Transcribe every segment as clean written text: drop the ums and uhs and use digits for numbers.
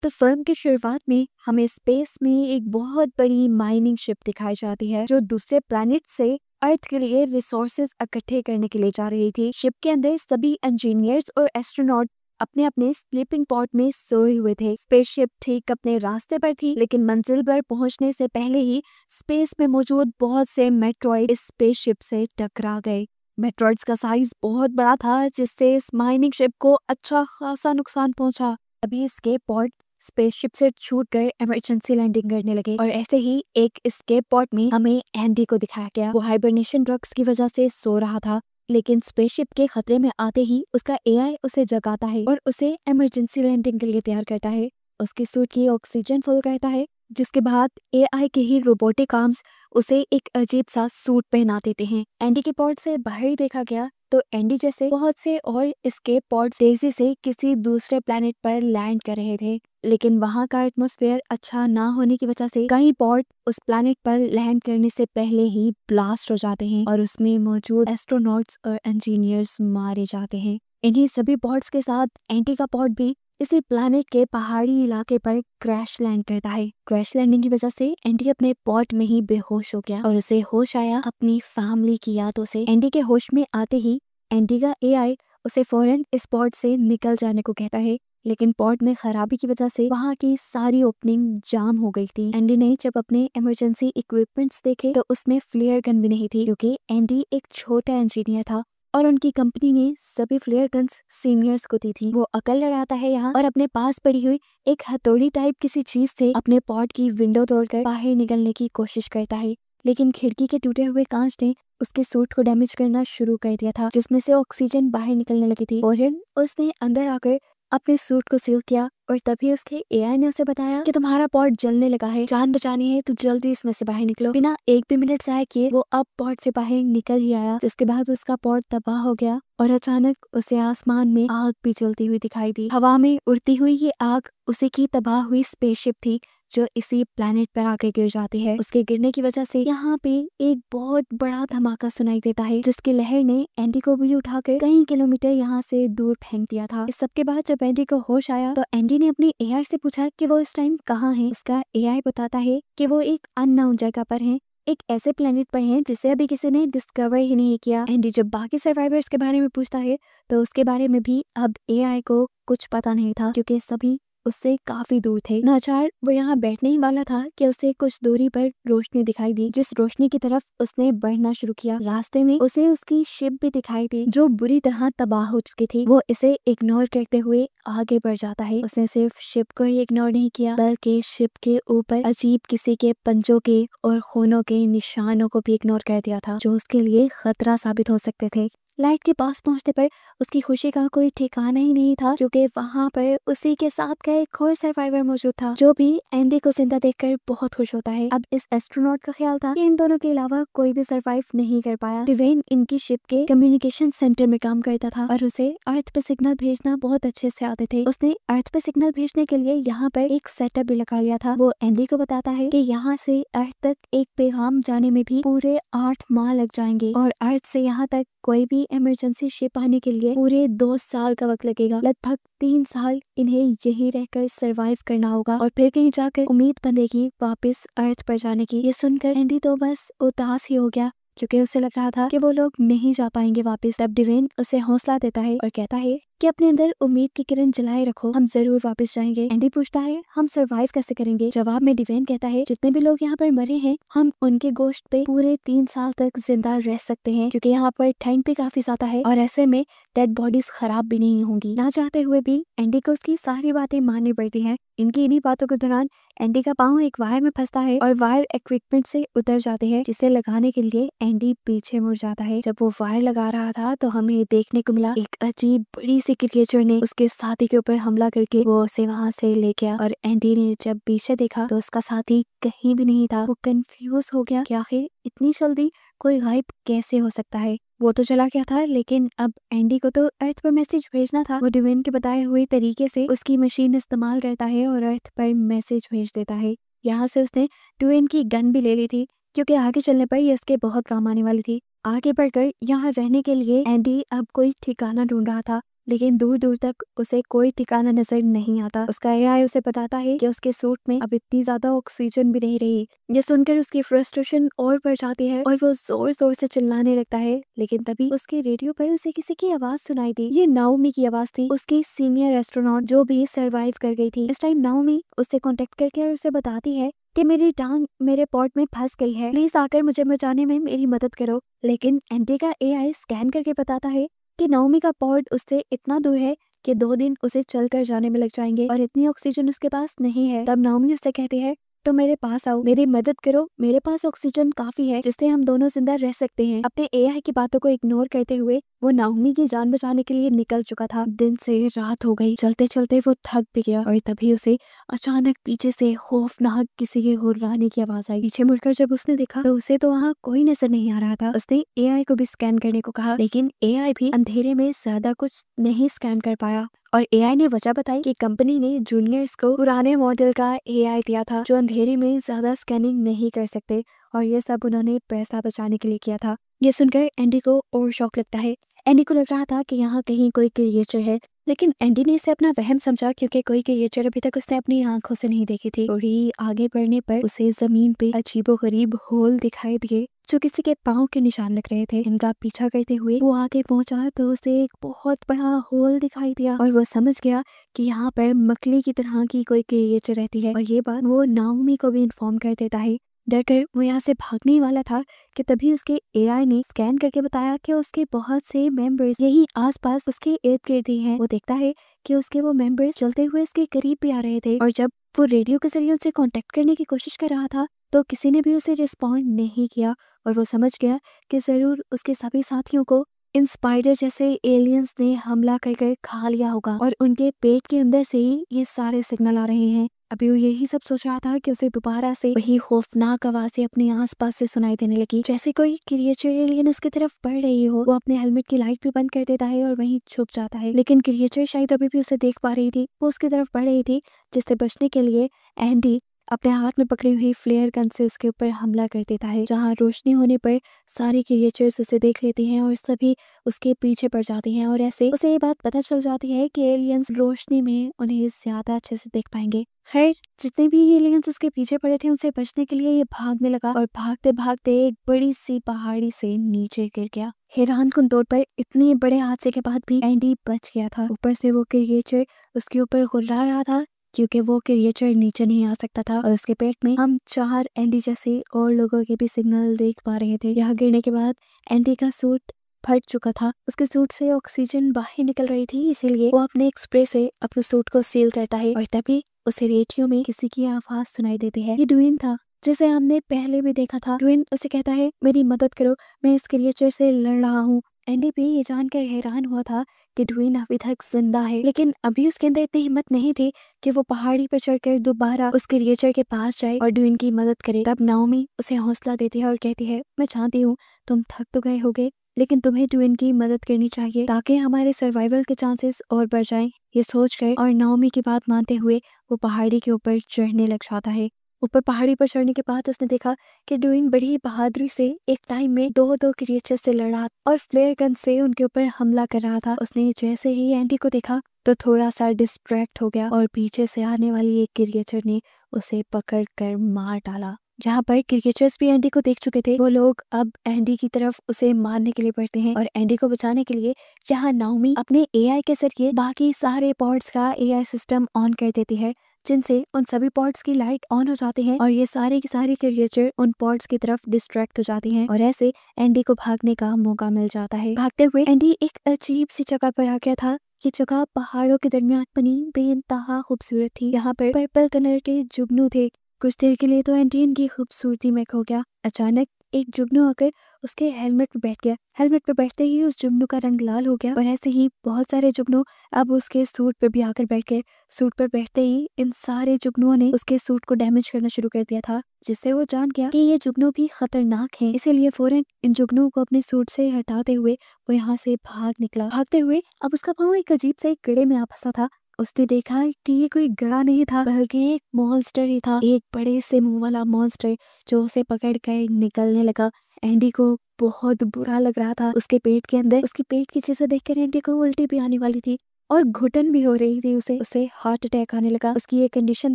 तो फिल्म की शुरुआत में हमें स्पेस में एक बहुत बड़ी माइनिंग शिप दिखाई जाती है जो दूसरे प्लैनेट से अर्थ के लिए रिसोर्सेज इकट्ठे करने के लिए जा रही थी। शिप के अंदर सभी इंजीनियर्स और एस्ट्रोनॉट अपने अपने स्लीपिंग पॉड में सोए हुए थे। स्पेसशिप ठीक अपने रास्ते पर थी, लेकिन मंजिल पर पहुंचने से पहले ही स्पेस में मौजूद बहुत से मेट्रॉइड इस स्पेसशिप से टकरा गए। मेट्रॉइड्स का साइज बहुत बड़ा था, जिससे इस माइनिंग शिप को अच्छा खासा नुकसान पहुंचा। अभी स्केप पॉड स्पेसशिप से छूट कर इमरजेंसी लैंडिंग करने लगे और ऐसे ही एक स्केप पॉड में हमें एंडी को दिखाया गया। वो हाइबरनेशन ड्रग्स की वजह से सो रहा था, लेकिन स्पेसशिप के खतरे में आते ही उसका एआई उसे जगाता है और उसे इमरजेंसी लैंडिंग के लिए तैयार करता है। उसकी सूट की ऑक्सीजन फुल करता है, जिसके बाद एआई के ही रोबोटिक आर्म्स उसे एक अजीब सा सूट पहना देते हैं। एंडी के पॉड से बाहर देखा गया तो एंडी जैसे बहुत से और एस्केप पॉड्स तेजी से किसी दूसरे प्लेनेट पर लैंड कर रहे थे, लेकिन वहां का एटमॉस्फेयर अच्छा ना होने की वजह से कई पॉड उस प्लेनेट पर लैंड करने से पहले ही ब्लास्ट हो जाते हैं और उसमें मौजूद एस्ट्रोनॉट्स और इंजीनियर्स मारे जाते हैं। इन्हीं सभी पॉड्स के साथ एंडी का पॉड भी इसी प्लैनेट के पहाड़ी इलाके पर क्रैश लैंड करता है। क्रैश लैंडिंग की वजह से एंडी अपने पॉड में ही बेहोश हो गया और उसे होश आया अपनी फैमिली की यादों से। एंडी के होश में आते ही एंडी का एआई उसे फौरन इस पॉड से निकल जाने को कहता है, लेकिन पॉड में खराबी की वजह से वहाँ की सारी ओपनिंग जाम हो गई थी। एंडी ने जब अपने इमरजेंसी इक्विपमेंट्स देखे तो उसमें फ्लेयर गन भी नहीं थी, क्योंकि एंडी एक छोटा इंजीनियर था और उनकी कंपनी ने सभी फ्लेयर गन्स सीनियर्स को दी थी। वो अकल लड़ाता है यहाँ और अपने पास पड़ी हुई एक हथौड़ी टाइप किसी चीज से अपने पॉड की विंडो तोड़कर बाहर निकलने की कोशिश करता है, लेकिन खिड़की के टूटे हुए कांच ने उसके सूट को डैमेज करना शुरू कर दिया था, जिसमें से ऑक्सीजन बाहर निकलने लगी थी। फौरन उसने अंदर आकर अपने सूट को सील किया और तभी उसके एआई ने उसे बताया कि तुम्हारा पॉड जलने लगा है, जान बचानी है तो जल्दी इसमें से बाहर निकलो। बिना एक भी मिनट जाया किए वो अब पॉड से बाहर निकल ही आया, जिसके बाद उसका पॉड तबाह हो गया और अचानक उसे आसमान में आग भी जलती हुई दिखाई दी। हवा में उड़ती हुई ये आग उसी की तबाह हुई स्पेसशिप थी जो इसी प्लेनेट पर आकर गिर जाती है। उसके गिरने की वजह से यहाँ पे एक बहुत बड़ा धमाका सुनाई देता है, जिसकी लहर ने एंडी को भी उठाकर कई किलोमीटर यहाँ से दूर फेंक दिया था। इस सब के बाद जब एंडी को होश आया तो एंडी ने अपनी एआई से पूछा कि वो इस टाइम कहाँ है। उसका एआई बताता है कि वो एक अननोन जगह पर है, एक ऐसे प्लेनेट पर है जिसे अभी किसी ने डिस्कवर ही नहीं किया। एंडी जब बाकी सर्वाइवर्स के बारे में पूछता है तो उसके बारे में भी अब एआई को कुछ पता नहीं था, क्योंकि सभी उससे काफी दूर थे। नाचार वो यहाँ बैठने ही वाला था कि उसे कुछ दूरी पर रोशनी दिखाई दी, जिस रोशनी की तरफ उसने बढ़ना शुरू किया। रास्ते में उसे उसकी शिप भी दिखाई दी जो बुरी तरह तबाह हो चुकी थी। वो इसे इग्नोर करते हुए आगे बढ़ जाता है। उसने सिर्फ शिप को ही इग्नोर नहीं किया, बल्कि शिप के ऊपर अजीब किसी के पंजों के और खूनों के निशानों को भी इग्नोर कर दिया था, जो उसके लिए खतरा साबित हो सकते थे। लाइट के पास पहुंचने पर उसकी खुशी का कोई ठिकाना ही नहीं था, क्योंकि वहां पर उसी के साथ का एक और सर्वाइवर मौजूद था, जो भी एंडी को जिंदा देखकर बहुत खुश होता है। अब इस एस्ट्रोनॉट का ख्याल था कि इन दोनों के अलावा कोई भी सर्वाइव नहीं कर पाया। डिवेन इनकी शिप के कम्युनिकेशन सेंटर में काम करता था और उसे अर्थ पे सिग्नल भेजना बहुत अच्छे से आते थे। उसने अर्थ पे सिग्नल भेजने के लिए यहाँ पर एक सेटअप भी लगा लिया था। वो एंडी को बताता है कि यहाँ से अर्थ तक एक पैगाम जाने में भी पूरे 8 माह लग जाएंगे और अर्थ से यहाँ तक कोई भी इमरजेंसी शिप आने के लिए पूरे 2 साल का वक्त लगेगा। लगभग 3 साल इन्हें यही रहकर सरवाइव करना होगा और फिर कहीं जाकर उम्मीद बनेगी वापस अर्थ पर जाने की। ये सुनकर एंडी तो बस उदास ही हो गया, क्योंकि उसे लग रहा था कि वो लोग नहीं जा पाएंगे वापस। तब डिवेन उसे हौसला देता है और कहता है कि अपने अंदर उम्मीद की किरण जलाए रखो, हम जरूर वापस जाएंगे। एंडी पूछता है हम सरवाइव कैसे करेंगे। जवाब में डिवेन कहता है जितने भी लोग यहाँ पर मरे हैं हम उनके गोश्त पे पूरे 3 साल तक जिंदा रह सकते हैं, क्योंकि यहाँ पर ठंड भी काफी ज्यादा है और ऐसे में डेड बॉडीज खराब भी नहीं होंगी। ना चाहते हुए भी एंडी को उसकी सारी बातें माननी पड़ती है। इनकी इन्हीं बातों के दौरान एंडी का पाँव एक वायर में फंसता है और वायर इक्विपमेंट से उतर जाते हैं, जिसे लगाने के लिए एंडी पीछे मुड़ जाता है। जब वो वायर लगा रहा था तो हमें देखने को मिला एक अजीब बड़ी सी क्रिएचर ने उसके साथी के ऊपर हमला करके वो उसे वहां से ले गया। और एंडी ने जब पीछे देखा तो उसका साथी कहीं भी नहीं था। वो कंफ्यूज हो गया कि आखिर इतनी जल्दी कोई गायब कैसे हो सकता है। वो तो चला गया था, लेकिन अब एंडी को तो अर्थ पर मैसेज भेजना था। वो डिवेन के बताए हुए तरीके से उसकी मशीन इस्तेमाल करता है और अर्थ पर मैसेज भेज देता है। यहाँ से उसने डिवेन की गन भी ले ली थी, क्योंकि आगे चलने पर ये इसके बहुत काम आने वाली थी। आगे बढ़कर यहाँ रहने के लिए एंडी अब कोई ठिकाना ढूंढ रहा था। लेकिन दूर दूर तक उसे कोई ठिकाना नजर नहीं आता। उसका एआई उसे बताता है कि उसके सूट में अब इतनी ज्यादा ऑक्सीजन भी नहीं रही। ये सुनकर उसकी फ्रस्ट्रेशन और बढ़ जाती है और वो जोर जोर से चिल्लाने लगता है। लेकिन तभी उसके रेडियो पर उसे किसी की आवाज सुनाई दी। ये नाओमी की आवाज थी, उसकी सीनियर एस्ट्रोनॉट जो भी सरवाइव कर गई थी। इस टाइम नाओमी उससे कांटेक्ट करके और उसे बताती है कि मेरी टांग मेरे पॉट में फंस गई है, प्लीज आकर मुझे बचाने में मेरी मदद करो। लेकिन एंडी का एआई स्कैन करके बताता है कि नाओमी का पॉड उससे इतना दूर है कि 2 दिन उसे चलकर जाने में लग जाएंगे और इतनी ऑक्सीजन उसके पास नहीं है। तब नाओमी उससे कहती है तो मेरे पास आओ, मेरी मदद करो, मेरे पास ऑक्सीजन काफी है जिससे हम दोनों जिंदा रह सकते हैं। अपने एआई की बातों को इग्नोर करते हुए वो नाओमी की जान बचाने के लिए निकल चुका था। दिन से रात हो गई, चलते चलते वो थक भी गया और तभी उसे अचानक पीछे से खौफनाक किसी के हुर्राने की आवाज आई। पीछे मुड़कर जब उसने देखा तो उसे तो वहाँ कोई नजर नहीं आ रहा था। उसने एआई को भी स्कैन करने को कहा, लेकिन एआई भी अंधेरे में ज्यादा कुछ नहीं स्कैन कर पाया और एआई ने वजह बताई कि कंपनी ने जूनियर्स को पुराने मॉडल का एआई दिया था जो अंधेरे में ज्यादा स्कैनिंग नहीं कर सकते और ये सब उन्होंने पैसा बचाने के लिए किया था। ये सुनकर एंडी को और शौक लगता है। एंडी को लग रहा था कि यहाँ कहीं कोई क्रिएचर है, लेकिन एंडी ने इसे अपना वहम समझा क्योंकि कोई क्रिएचर अभी तक उसने अपनी आंखों से नहीं देखी थी। थोड़ी आगे बढ़ने पर उसे जमीन पे अजीबोगरीब होल दिखाई दिए जो किसी के पाँव के निशान लग रहे थे। इनका पीछा करते हुए वो आगे पहुंचा तो उसे एक बहुत बड़ा होल दिखाई दिया और वो समझ गया कि यहाँ पर मकड़ी की तरह की कोई क्रिएचर रहती है और ये बात वो नाओमी को भी इन्फॉर्म कर देता है। डरकर वो यहाँ से भागने ही वाला था कि तभी उसके एआई ने स्कैन करके बताया कि उसके बहुत से मेंबर्स यही आसपास उसके इर्द गिर्द ही हैं। वो देखता है कि उसके वो मेंबर्स चलते हुए उसके करीब भी आ रहे थे और जब वो रेडियो के जरिए उनसे कांटेक्ट करने की कोशिश कर रहा था तो किसी ने भी उसे रिस्पॉन्ड नहीं किया और वो समझ गया कि जरूर उसके सभी साथियों को इन स्पाइडर जैसे एलियंस ने हमला कर खा लिया होगा और उनके पेट के अंदर से ही ये सारे सिग्नल आ रहे हैं। अभी वो यही सब सोच रहा था कि उसे दोबारा से वही खौफनाक आवाजें अपने आसपास से सुनाई देने लगी, जैसे कोई क्रिएचर एलियन उसकी तरफ बढ़ रही हो। वो अपने हेलमेट की लाइट भी बंद कर देता है और वहीं छुप जाता है, लेकिन क्रिएचर शायद अभी भी उसे देख पा रही थी। वो उसकी तरफ बढ़ रही थी जिससे बचने के लिए एंडी अपने हाथ में पकड़ी हुई फ्लेयर गन से उसके ऊपर हमला कर देता है। जहाँ रोशनी होने पर सारे क्रिएचर्स उसे देख लेते हैं और सभी उसके पीछे पड़ जाते हैं और ऐसे उसे ये बात पता चल जाती है कि एलियंस रोशनी में उन्हें ज्यादा अच्छे से देख पाएंगे। खैर जितने भी एलियंस उसके पीछे पड़े थे उनसे बचने के लिए ये भागने लगा और भागते भागते एक बड़ी सी पहाड़ी से नीचे गिर गया। हैरानकुन तौर पर इतने बड़े हादसे के बाद भी एंडी बच गया था। ऊपर से वो क्रिएचर उसके ऊपर गुर्रा रहा था क्योंकि वो क्रिएचर नीचे नहीं आ सकता था और उसके पेट में हम 4 एंडी जैसे और लोगों के भी सिग्नल देख पा रहे थे। यहाँ गिरने के बाद एंडी का सूट फट चुका था, उसके सूट से ऑक्सीजन बाहर निकल रही थी, इसीलिए वो अपने एक स्प्रे से अपने सूट को सील करता है और तभी उसे रेडियो में किसी की आवाज सुनाई देती है। ये ड्वेन था जिसे हमने पहले भी देखा था। ड्वेन उसे कहता है मेरी मदद करो, मैं इस क्रिएचर से लड़ रहा हूँ। एंडी भी ये जानकर हैरान हुआ था कि ड्वेन अभी तक जिंदा है, लेकिन अभी उसके अंदर इतनी हिम्मत नहीं थी कि वो पहाड़ी पर चढ़कर दोबारा उस क्रिएचर के पास जाए और ड्वेन की मदद करे। तब नाओमी उसे हौसला देती है और कहती है मैं जानती हूँ तुम थक तो गए होगे, लेकिन तुम्हें ड्वेन की मदद करनी चाहिए ताकि हमारे सर्वाइवल के चांसेस और बढ़ जाएं। ये सोचकर और नाओमी की बात मानते हुए वो पहाड़ी के ऊपर चढ़ने लग जाता है। ऊपर पहाड़ी पर चढ़ने के बाद उसने देखा कि ड्वेन बड़ी बहादुरी से एक टाइम में दो क्रिएचर से लड़ा और फ्लेयर गन से उनके ऊपर हमला कर रहा था। उसने जैसे ही एंडी को देखा तो थोड़ा सा डिस्ट्रैक्ट हो गया और पीछे से आने वाली एक क्रिएचर ने उसे पकड़ कर मार डाला। यहाँ पर क्रिकेटर्स भी एंडी को देख चुके थे। वो लोग अब एंडी की तरफ उसे मारने के लिए बढ़ते हैं और एंडी को बचाने के लिए यहाँ नाओमी अपने एआई के जरिए बाकी सारे पॉड्स का एआई सिस्टम ऑन कर देती है, जिनसे उन सभी पॉड्स की लाइट ऑन हो जाती है और ये सारे के सारे क्रिएचर उन पॉड्स की तरफ डिस्ट्रैक्ट हो जाती हैं और ऐसे एंडी को भागने का मौका मिल जाता है। भागते हुए एंडी एक अजीब सी जगह पर आ गया था। ये जगह पहाड़ों के दरमियान बनी बेइंतहा खूबसूरत थी। यहाँ पर पर्पल कलर के जुगनू थे। कुछ देर के लिए तो एंडी इनकी खूबसूरती में खो गया। अचानक एक जुगनू आकर उसके हेलमेट पर बैठ गया। हेलमेट पर बैठते ही उस जुगनू का रंग लाल हो गया और ऐसे ही बहुत सारे जुगनू अब उसके सूट पर भी आकर बैठ गए। सूट पर बैठते ही इन सारे जुगनुओं ने उसके सूट को डैमेज करना शुरू कर दिया था, जिससे वो जान गया कि ये जुगनू भी खतरनाक हैं। इसीलिए फौरन इन जुगनुओं को अपने सूट से हटाते हुए वो यहाँ से भाग निकला। भागते हुए अब उसका पाँव एक अजीब से कीड़े में आ फंसा था। उसने देखा कि ये कोई गड़ा नहीं था बल्कि एक मॉन्स्टर ही था, एक बड़े से मुंह वाला मॉन्स्टर जो उसे पकड़ कर निकलने लगा। एंडी को बहुत बुरा लग रहा था। उसके पेट के अंदर उसकी पेट की चीजें देखकर एंडी को उल्टी भी आने वाली थी और घुटन भी हो रही थी। उसे हार्ट अटैक आने लगा। उसकी ये कंडीशन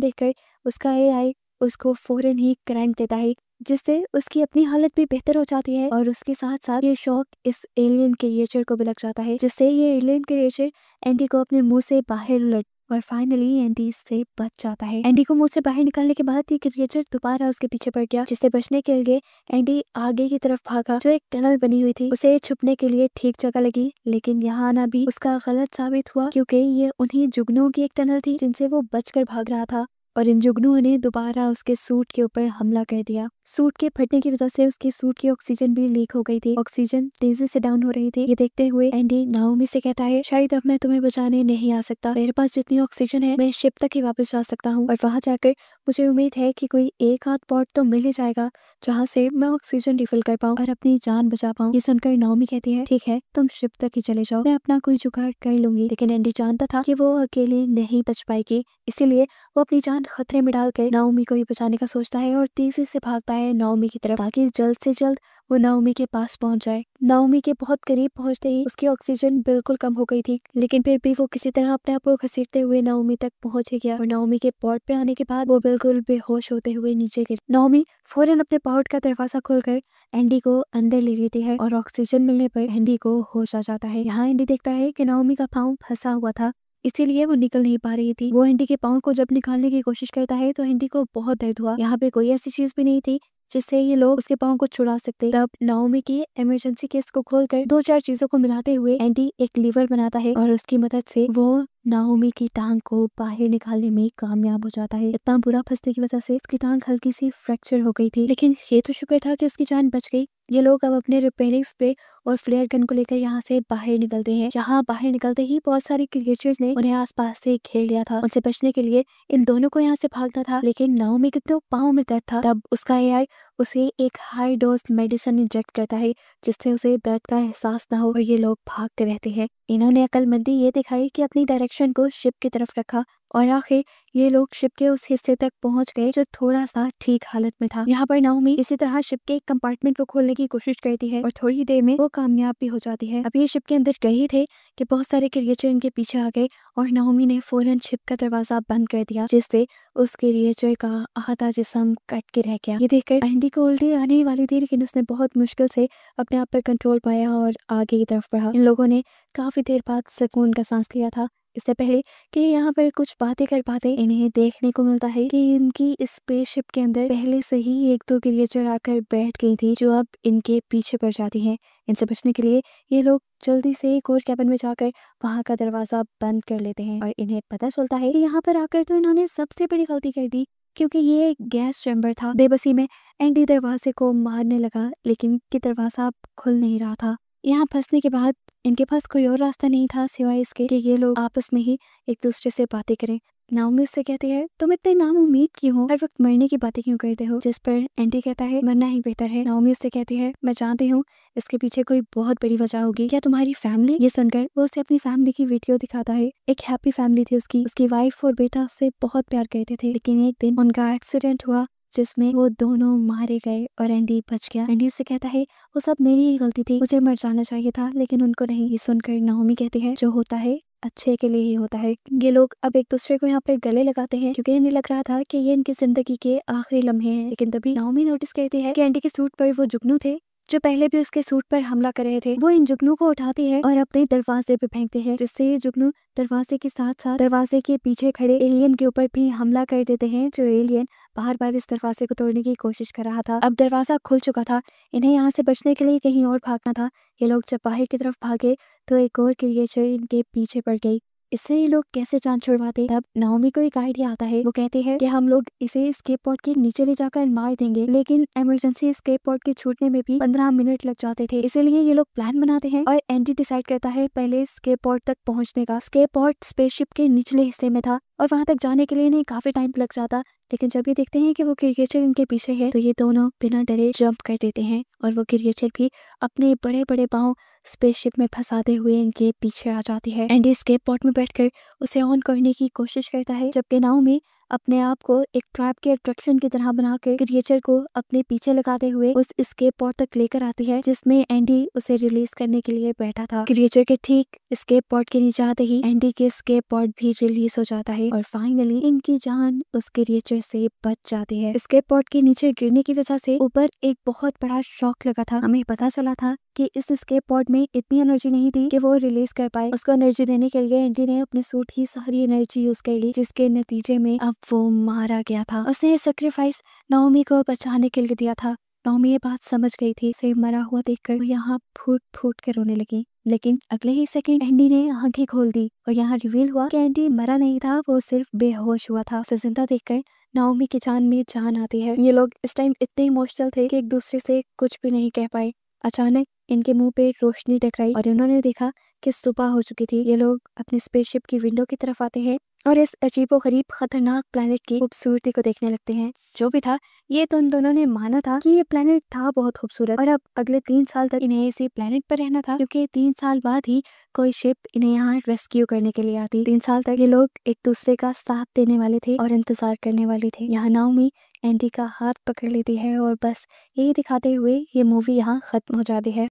देखकर उसका एआई उसको फौरन ही करंट देता है, जिससे उसकी अपनी हालत भी बेहतर हो जाती है और उसके साथ साथ ये शॉक इस एलियन क्रिएचर को भी लग जाता है, जिससे ये एलियन क्रिएचर एंडी को अपने मुंह से बाहर उलट और फाइनली एंडी इससे बच जाता है। एंडी को मुंह से बाहर निकालने के बाद ये क्रिएचर दोबारा उसके पीछे पड़ गया, जिससे बचने के लिए एंडी आगे की तरफ भागा। जो एक टनल बनी हुई थी उसे छुपने के लिए ठीक जगह लगी, लेकिन यहाँ आना भी उसका गलत साबित हुआ, क्योंकि ये उन्हीं जुगनुओं की एक टनल थी जिनसे वो बचकर भाग रहा था और इन जुगनुओं ने दोबारा उसके सूट के ऊपर हमला कर दिया। सूट के फटने की वजह से उसके सूट की ऑक्सीजन भी लीक हो गई थी। ऑक्सीजन तेजी से डाउन हो रही थी। ये देखते हुए एंडी नाओमी से कहता है, शायद अब मैं तुम्हें बचाने नहीं आ सकता। मेरे पास जितनी ऑक्सीजन है मैं शिप तक ही वापस जा सकता हूँ और वहां जाकर मुझे उम्मीद है कि कोई एक आध पॉट तो मिल ही जाएगा जहाँ से मैं ऑक्सीजन रिफिल कर पाऊँ और अपनी जान बचा पाऊँ। ये सुनकर नाओमी कहती है, ठीक है तुम शिप तक ही चले जाओ, मैं अपना कोई जुगाड़ कर लूंगी। लेकिन एंडी जानता था कि वो अकेले नहीं बच पाएगी, इसीलिए वो अपनी जान खतरे में डालकर नाओमी को ही बचाने का सोचता है और तेजी से भागता है नाओमी की तरफ, ताकि जल्द से जल्द वो नाओमी के पास पहुंच जाए। नाओमी के बहुत करीब पहुंचते ही उसकी ऑक्सीजन बिल्कुल कम हो गई थी, लेकिन फिर भी वो किसी तरह अपने आप को घसीटते हुए नाओमी तक पहुंच ही गया और नाओमी के पॉट पे आने के बाद वो बिल्कुल बेहोश होते हुए नीचे गिर। नाओमी फौरन अपने पॉट का दरवाजा खोलकर एंडी को अंदर ले लेती है और ऑक्सीजन मिलने पर एंडी को होश आ जाता है। यहाँ एंडी देखता है कि नाओमी का पाँव फंसा हुआ था, इसीलिए वो निकल नहीं पा रही थी। वो एंडी के पाँव को जब निकालने की कोशिश करता है तो एंडी को बहुत दर्द हुआ। यहाँ पे कोई ऐसी चीज भी नहीं थी जिससे ये लोग उसके पाँव को छुड़ा सकते। तब नाओमी की इमरजेंसी केस को खोलकर दो चार चीजों को मिलाते हुए एंडी एक लीवर बनाता है और उसकी मदद से वो नाओमी की टांग को बाहर निकालने में कामयाब हो जाता है। इतना बुरा फंसने की वजह से उसकी टांग हल्की सी फ्रैक्चर हो गई थी, लेकिन ये तो शुक्र था कि उसकी जान बच गई। ये लोग अब अपने रिपेयरिंग स्प्रे और फ्लेयर गन को लेकर यहाँ से बाहर निकलते हैं। जहाँ बाहर निकलते ही बहुत सारे क्रिएचर्स ने उन्हें आसपास से घेर लिया था। उनसे बचने के लिए इन दोनों को यहाँ से भागना था, लेकिन नाओमी के तो पाँव में दर्द था। तब उसका एआई उसे एक हाई डोज मेडिसिन इंजेक्ट करता है, जिससे उसे दर्द का एहसास ना हो और ये लोग भागते रहते हैं। इन्होंने अक्लमंदी ये दिखाई कि अपनी डायरेक्शन को शिप की तरफ रखा और आखिर ये लोग शिप के उस हिस्से तक पहुंच गए जो थोड़ा सा ठीक हालत में था। यहाँ पर नाओमी इसी तरह शिप के एक कंपार्टमेंट को खोलने की कोशिश करती है और थोड़ी देर में वो कामयाब भी हो जाती है। अब ये शिप के अंदर गए थे कि बहुत सारे क्रिएचर इनके पीछे आ गए और नाओमी ने फौरन शिप का दरवाजा बंद कर दिया, जिससे उस क्रिएचर का आधा जिस्म कट के रह गया। ये देखकर एंडी को उल्टी आने वाली थी, लेकिन उसने बहुत मुश्किल से अपने आप पर कंट्रोल पाया और आगे की तरफ बढ़ा। इन लोगों ने काफी देर बाद सुकून का सांस लिया था। इससे पहले कि यहाँ पर कुछ बातें कर पाते, इन्हें देखने को मिलता है कि इनकी इस स्पेसशिप के अंदर पहले से ही एक दो क्रिएचर आकर बैठ गई थी, जो अब इनके पीछे पड़ जाती हैं। इनसे बचने के लिए ये लोग जल्दी से एक और कैबिन में जाकर वहां का दरवाजा बंद कर लेते हैं और इन्हें पता चलता है कि यहाँ पर आकर तो इन्होंने सबसे बड़ी गलती कर दी, क्योंकि ये एक गैस चैम्बर था। बेबसी में एंडी दरवाजे को मारने लगा, लेकिन कि दरवाजा अब खुल नहीं रहा था। यहाँ फंसने के बाद इनके पास कोई और रास्ता नहीं था सिवाय इसके कि ये लोग आपस में ही एक दूसरे से बातें करें। नाओमी उससे कहती है, तुम इतने नाउम्मीद क्यों हो, हर वक्त मरने की बातें क्यों करते हो? जिस पर एंडी कहता है, मरना ही बेहतर है। नाओमी उससे कहती है, मैं जानती हूँ इसके पीछे कोई बहुत बड़ी वजह होगी। क्या तुम्हारी फैमिली? ये सुनकर वो उसे अपनी फैमिली की वीडियो दिखाता है। एक हैप्पी फैमिली थी उसकी वाइफ और बेटा उससे बहुत प्यार करते थे, लेकिन एक दिन उनका एक्सीडेंट हुआ जिसमें वो दोनों मारे गए और एंडी बच गया। एंडी उससे कहता है, वो सब मेरी ही गलती थी, मुझे मर जाना चाहिए था, लेकिन उनको नहीं। ये सुनकर नाओमी कहती है, जो होता है अच्छे के लिए ही होता है। ये लोग अब एक दूसरे को यहाँ पर गले लगाते हैं, क्योंकि इन्हें लग रहा था कि ये इनकी जिंदगी के आखिरी लम्हे हैं। लेकिन तभी नाओमी नोटिस करती है कि एंडी के सूट पर वो जुगनू थे जो पहले भी उसके सूट पर हमला कर रहे थे। वो इन जुगनू को उठाती है और अपने दरवाजे पे फेंकते हैं, जिससे ये जुगनू दरवाजे के साथ साथ दरवाजे के पीछे खड़े एलियन के ऊपर भी हमला कर देते हैं, जो एलियन बार बार इस दरवाजे को तोड़ने की कोशिश कर रहा था। अब दरवाजा खुल चुका था, इन्हें यहाँ से बचने के लिए कहीं और भागना था। ये लोग जब बाहर की तरफ भागे तो एक और क्रिएचर इनके पीछे पड़ गई। इससे ये लोग कैसे जान छुड़वाते? तब नाओमी को एक आइडिया आता है। वो कहते हैं कि हम लोग इसे स्केप पॉड के नीचे ले जाकर मार देंगे, लेकिन इमरजेंसी स्केप पॉड के छूटने में भी 15 मिनट लग जाते थे। इसीलिए ये लोग प्लान बनाते हैं और एंडी डिसाइड करता है पहले स्केप पॉड तक पहुंचने का। स्केप पॉड स्पेसशिप के निचले हिस्से में था और वहां तक जाने के लिए इन्हें काफी टाइम लग जाता, लेकिन जब ये देखते हैं कि वो क्रिएचर इनके पीछे है तो ये दोनों बिना डरे जंप कर देते हैं और वो क्रिएचर भी अपने बड़े बड़े पाँव स्पेसशिप में फंसाते हुए इनके पीछे आ जाती है। एंडी स्केप पॉड में बैठकर उसे ऑन करने की कोशिश करता है, जबकि नाओमी अपने आप को एक ट्रैप के अट्रैक्शन की तरह बनाकर क्रिएचर को अपने पीछे लगाते हुए उस स्केप पॉड तक लेकर आती है जिसमें एंडी उसे रिलीज करने के लिए बैठा था। क्रिएचर के ठीक स्केप पॉड के नीचे आते ही एंडी के स्केप पॉड भी रिलीज हो जाता है और फाइनली इनकी जान उस क्रिएचर से बच जाती है। स्केप पॉड के नीचे गिरने की वजह से ऊपर एक बहुत बड़ा शॉक लगा था। हमें पता चला था कि इस स्केप पॉड में इतनी एनर्जी नहीं थी कि वो रिलीज कर पाए। उसको एनर्जी देने के लिए एंडी ने अपने सूट की सारी एनर्जी यूज कर ली, जिसके नतीजे में अब वो मारा गया था। उसने सेक्रीफाइस नाओमी को बचाने के लिए दिया था। नाओमी ये बात समझ गई थी। उसे मरा हुआ देखकर वो यहाँ फूट फूट कर रोने लगी, लेकिन अगले ही सेकंड एंडी ने आंखें खोल दी और यहाँ रिवील हुआ कि एंडी मरा नहीं था, वो सिर्फ बेहोश हुआ था। उसे जिंदा देखकर नाओमी की जान में जान आती है। ये लोग इस टाइम इतने इमोशनल थे कि एक दूसरे से कुछ भी नहीं कह पाए। अचानक इनके मुंह पे रोशनी टकराई और इन्होंने देखा कि सुबह हो चुकी थी। ये लोग अपने स्पेसशिप की विंडो की तरफ आते हैं और इस अजीबोगरीब खतरनाक प्लेनेट की खूबसूरती को देखने लगते हैं। जो भी था, ये तो इन दोनों ने माना था कि ये प्लेनेट था बहुत खूबसूरत और अब अगले 3 साल तक इन्हें इसी प्लेनेट पर रहना था, क्योंकि 3 साल बाद ही कोई शिप इन्हें यहाँ रेस्क्यू करने के लिए आती। 3 साल तक ये लोग एक दूसरे का साथ देने वाले थे और इंतजार करने वाले थे। यहाँ नाओमी एंडी का हाथ पकड़ लेती है और बस यही दिखाते हुए ये मूवी यहाँ खत्म हो जाती है।